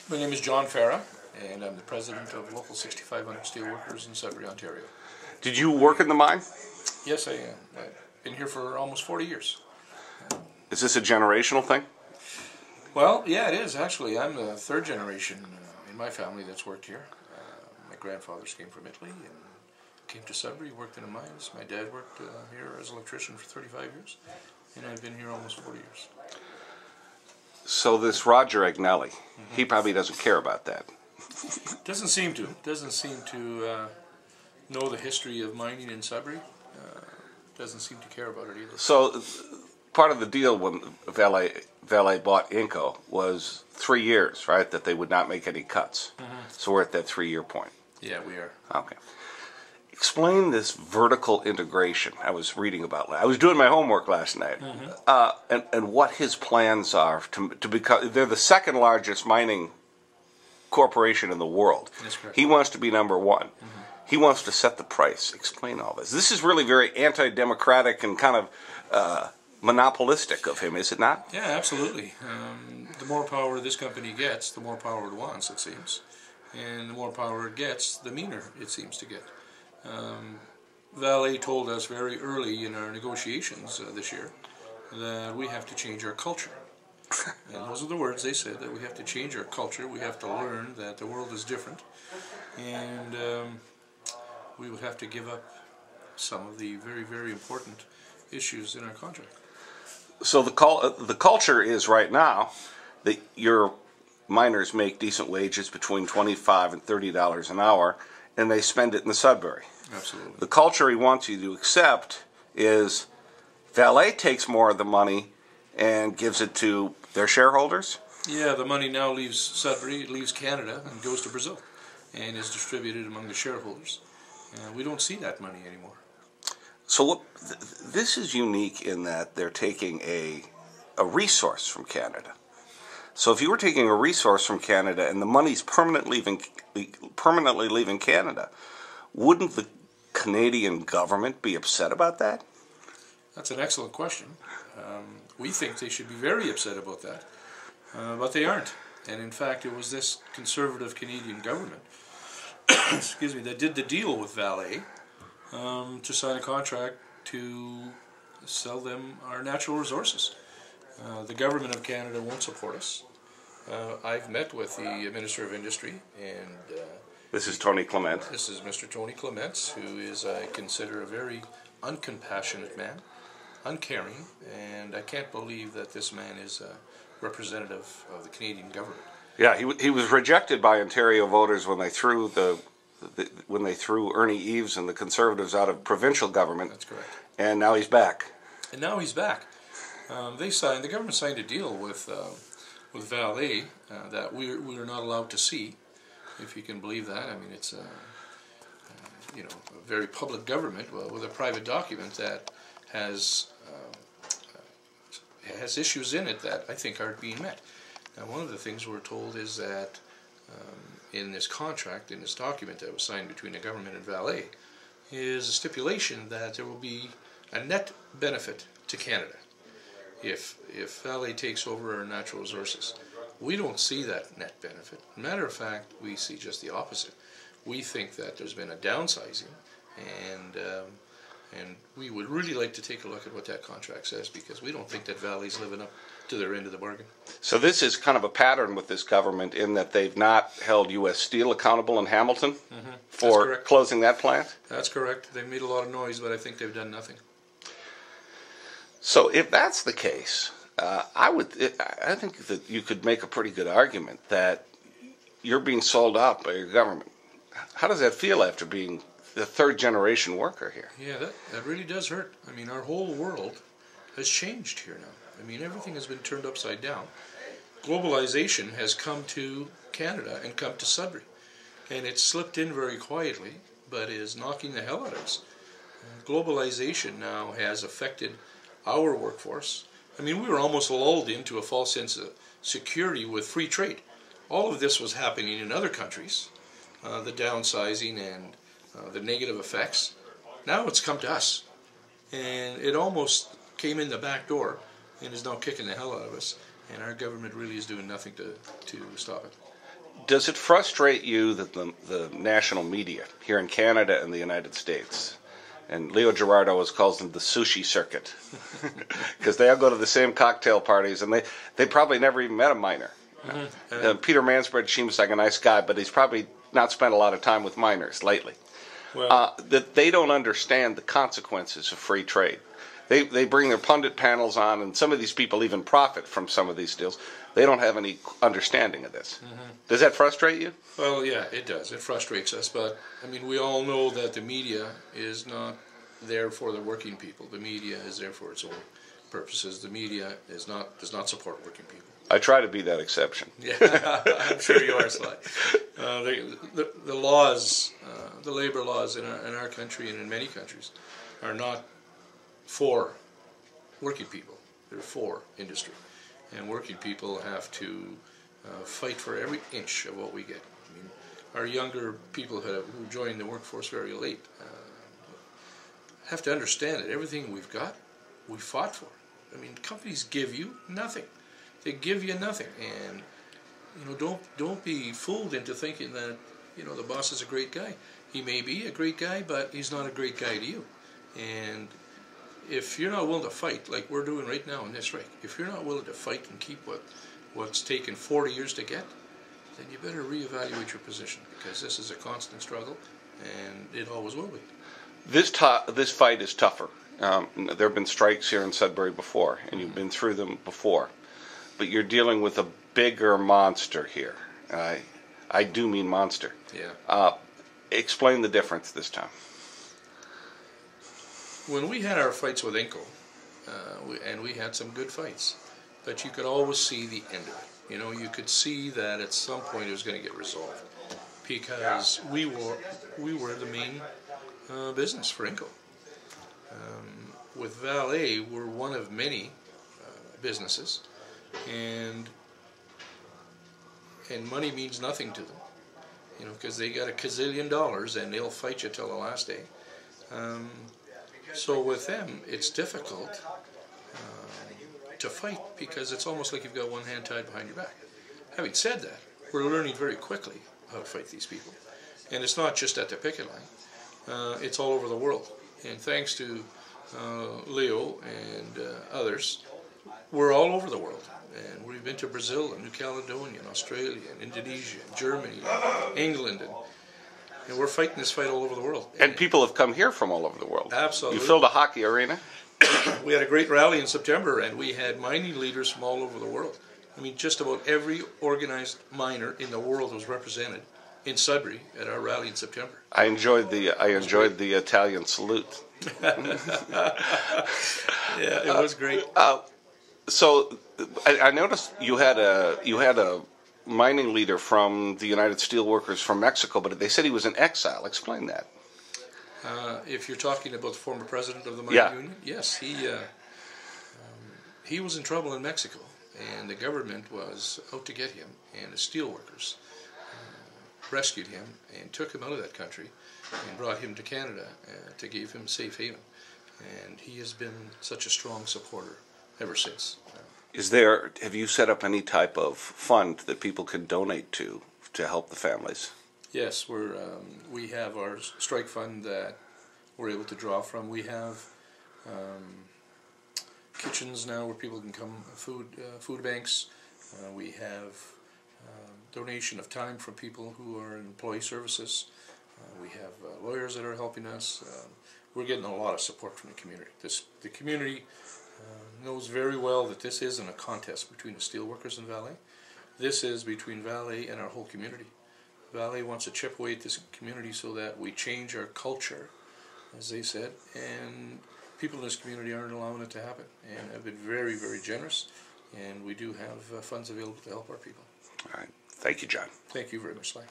My name is John Fera, and I'm the president of Local 6500 Steelworkers in Sudbury, Ontario. Did you work in the mine? Yes, I am. I've been here for almost 40 years. Is this a generational thing? Well, yeah, it is, actually. I'm the third generation in my family that's worked here. My grandfathers came from Italy and came to Sudbury, worked in the mines. My dad worked here as an electrician for 35 years, and I've been here almost 40 years. So this Roger Agnelli, he probably doesn't care about that. Doesn't seem to. Doesn't seem to know the history of mining in Sudbury. Doesn't seem to care about it either. So part of the deal when Vale bought Inco was 3 years, right? That they would not make any cuts. So we're at that 3-year point. Yeah, we are. Okay. Explain this vertical integration I was reading about. I was doing my homework last night, and what his plans are to become. They're the second largest mining corporation in the world. That's correct. He wants to be number one. He wants to set the price. Explain all this. This is really very anti-democratic and kind of monopolistic of him, is it not? Yeah, absolutely. The more power this company gets, the more power it wants, it seems. And the more power it gets, the meaner it seems to get. Vale told us very early in our negotiations this year that we have to change our culture. And those are the words they said, that we have to change our culture, we have to learn that the world is different, and we would have to give up some of the very, very important issues in our contract. So the culture is right now that your miners make decent wages between $25 and $30 an hour, and they spend it in the Sudbury. Absolutely. The culture he wants you to accept is Vale takes more of the money and gives it to their shareholders? Yeah, the money now leaves Sudbury, it leaves Canada, and goes to Brazil, and is distributed among the shareholders. We don't see that money anymore. So this is unique in that they're taking a resource from Canada. So if you were taking a resource from Canada and the money's permanently leaving Canada, wouldn't the Canadian government be upset about that? That's an excellent question. We think they should be very upset about that, but they aren't. And in fact, it was this conservative Canadian government excuse me, that did the deal with Vale to sign a contract to sell them our natural resources. The government of Canada won't support us. I've met with the Minister of Industry, and this is Tony Clement. This is Mr. Tony Clement, who is, I consider, a very uncompassionate man, uncaring, and I can't believe that this man is a representative of the Canadian government. Yeah, he was rejected by Ontario voters when they threw Ernie Eves and the Conservatives out of provincial government. That's correct. And now he's back. And now he's back. The government signed a deal with Vale that we are not allowed to see, if you can believe that. I mean, it's a very public government with a private document that has issues in it that I think aren't being met. Now, one of the things we're told is that in this contract, in this document that was signed between the government and Vale, is a stipulation that there will be a net benefit to Canada if Vale takes over our natural resources. We don't see that net benefit. Matter of fact, we see just the opposite. We think that there's been a downsizing, and we would really like to take a look at what that contract says, because we don't think that Vale's living up to their end of the bargain. So this is kind of a pattern with this government in that they've not held U.S. Steel accountable in Hamilton for closing that plant? That's correct. They've made a lot of noise, but I think they've done nothing. So if that's the case, I think that you could make a pretty good argument that you're being sold out by your government. How does that feel after being the third-generation worker here? Yeah, that really does hurt. I mean, our whole world has changed here now. I mean, everything has been turned upside down. Globalization has come to Canada and come to Sudbury, and it's slipped in very quietly, but is knocking the hell out of us. Globalization now has affected our workforce. I mean, we were almost lulled into a false sense of security with free trade. All of this was happening in other countries, the downsizing and the negative effects. Now it's come to us, and it almost came in the back door and is now kicking the hell out of us, and our government really is doing nothing to stop it. Does it frustrate you that the national media here in Canada and the United States, and Leo Gerardo always calls them the sushi circuit, because they all go to the same cocktail parties, and they probably never even met a miner. Peter Mansbridge seems like a nice guy, but he's probably not spent a lot of time with miners lately. Well, That they don't understand the consequences of free trade. They bring their pundit panels on, and some of these people even profit from some of these deals. They don't have any understanding of this. Does that frustrate you? well, yeah, it does. It frustrates us, but I mean, we all know that the media is not there for the working people. The media is there for its own purposes. The media does not support working people. I try to be that exception. Yeah, I'm sure you are, Sly. The laws, the labor laws in our country and in many countries are not for working people. They're for industry. And working people have to fight for every inch of what we get. I mean, our younger people who joined the workforce very late have to understand that everything we've got, we fought for. I mean, companies give you nothing. They give you nothing, and don't be fooled into thinking that the boss is a great guy. He may be a great guy, but he's not a great guy to you. And if you're not willing to fight, like we're doing right now in this strike, if you're not willing to fight and keep what's taken 40 years to get, then you better reevaluate your position, because this is a constant struggle, and it always will be. This fight is tougher. There have been strikes here in Sudbury before, and you've been through them before. But you're dealing with a bigger monster here. I do mean monster. Yeah. Explain the difference this time. When we had our fights with Inco, and we had some good fights, but you could always see the end of it. You could see that at some point it was going to get resolved, because we were the main business for Inco. With Valet, we're one of many businesses, and money means nothing to them, because they got $1 gazillion and they'll fight you till the last day. So with them, it's difficult to fight, because it's almost like you've got one hand tied behind your back. Having said that, we're learning very quickly how to fight these people, and it's not just at the picket line. It's all over the world, and thanks to Leo and others, we're all over the world. And we've been to Brazil and New Caledonia and Australia and Indonesia and Germany and England, and we're fighting this fight all over the world. And people have come here from all over the world. Absolutely. You filled a hockey arena. We had a great rally in September, and we had mining leaders from all over the world. I mean, just about every organized miner in the world was represented in Sudbury at our rally in September. I enjoyed the Italian salute. Yeah, it was great. So I noticed you had a mining leader from the United Steelworkers from Mexico, but they said he was in exile. Explain that. If you're talking about the former president of the mining union, yes, he was in trouble in Mexico, and the government was out to get him, and the steelworkers rescued him and took him out of that country and brought him to Canada to give him safe haven, and he has been such a strong supporter ever since. Have you set up any type of fund that people can donate to help the families? Yes, we have our strike fund that we're able to draw from. We have kitchens now where people can come, food banks. We have donation of time from people who are in employee services. We have lawyers that are helping us. We're getting a lot of support from the community. The community knows very well that this isn't a contest between the steelworkers and Valet. This is between Valet and our whole community. Valet wants to chip away at this community so that we change our culture, as they said, and people in this community aren't allowing it to happen, and have been very, very generous, and we do have funds available to help our people. All right. Thank you, John. Thank you very much, Sly.